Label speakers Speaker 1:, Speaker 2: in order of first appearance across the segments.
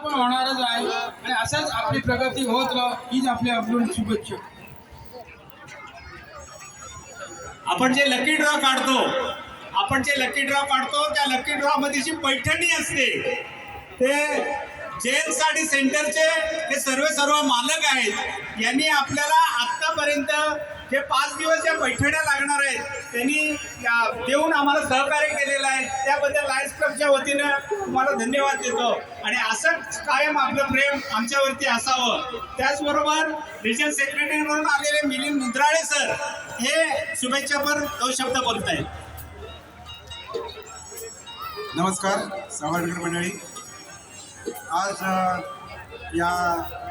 Speaker 1: पण होणारच आहे आणि असंच आपली प्रगती होत राह हीच आपली शुभेच्छा.
Speaker 2: आपण जे लकी ड्रॉ काढतो त्या लकी ड्रॉ मध्ये जी पैठणी असते ते जेम्स साडी सेंटरचे हे सर्व मालक आहेत. यांनी आपल्याला आतापर्यंत जे 5 दिवस ज्या पैठण्या लागणार आहेत त्यांनी देऊन आम्हाला सहकार्य केलेलं आहे. त्याबद्दल लायन्स क्लबच्या वतीनं तुम्हाला धन्यवाद देतो आणि असंच कायम आपलं प्रेम आमच्यावरती असावं. त्याचबरोबर रिजन सेक्रेटरी म्हणून आलेले मिलिंद मुंद्राळे सर हे शुभेच्छापर 2 शब्द बोलत आहेत.
Speaker 3: नमस्कार सावरकर मंडळी. आज या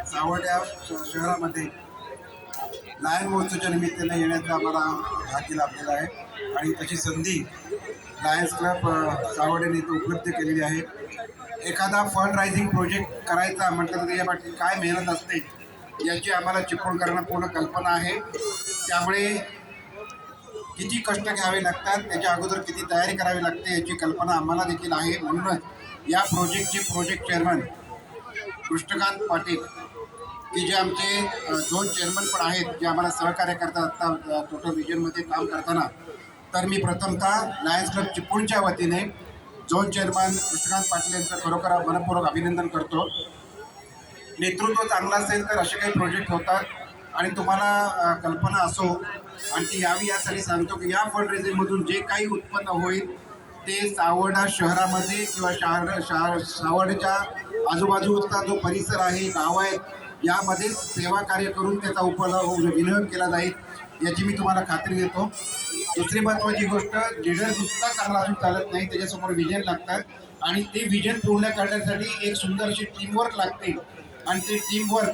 Speaker 3: सावड्या शहरामध्ये लायन महोत्सवाच्या निमित्ताने येण्याचा आम्हाला भाग्य लाभलेला आहे आणि तशी संधी लायन्स क्लब सावडेने इथं उपलब्ध केलेली आहे. एखादा फंड रायझिंग प्रोजेक्ट करायचा म्हटलं तर त्याच्यापाठी काय मेहनत असते याची आम्हाला चिपळूणकरांना पूर्ण कल्पना आहे. त्यामुळे किती कष्ट घ्यावे लागतात, त्याच्या अगोदर किती तयारी करावी लागते याची कल्पना आम्हाला देखील आहे. म्हणूनच या प्रोजेक्टचे प्रोजेक्ट चेअरमन कृष्णकांत पाटील की जे आमचे झोन चेअरमन पण आहेत, जे आम्हाला सहकार्य करतात आत्ता टोटल रिजनमध्ये काम करताना, तर मी प्रथमतः लायन्स क्लब चिपळूणच्या वतीने झोन चेअरमन कृष्णकांत पाटील यांचं खरोखर मनपूर्वक अभिनंदन करतो. नेतृत्व चांगलं असेल तर असे काही प्रोजेक्ट होतात आणि तुम्हाला कल्पना असो आणि ती यावी यासाठी सांगतो की या फंड रेझिंगमधून जे काही उत्पन्न होईल ते सावर्डा शहरामध्ये किंवा सावर्ड्याच्या आजूबाजूचा जो परिसर आहे, गाव आहेत, यामध्ये सेवा कार्य करून त्याचा विनियोग केला जाईल याची मी तुम्हाला खात्री देतो. दुसरी महत्त्वाची गोष्ट, लीडर नुसता चांगला असून चालत नाही, त्याच्यासमोर विजन लागतात आणि ते विजन पूर्ण करण्यासाठी एक सुंदर अशी टीमवर्क लागते आणि ते टीमवर्क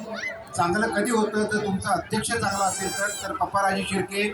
Speaker 3: चांगलं कधी होतं तर तुमचा अध्यक्ष चांगला असेल तर पप्पाराजी शिर्के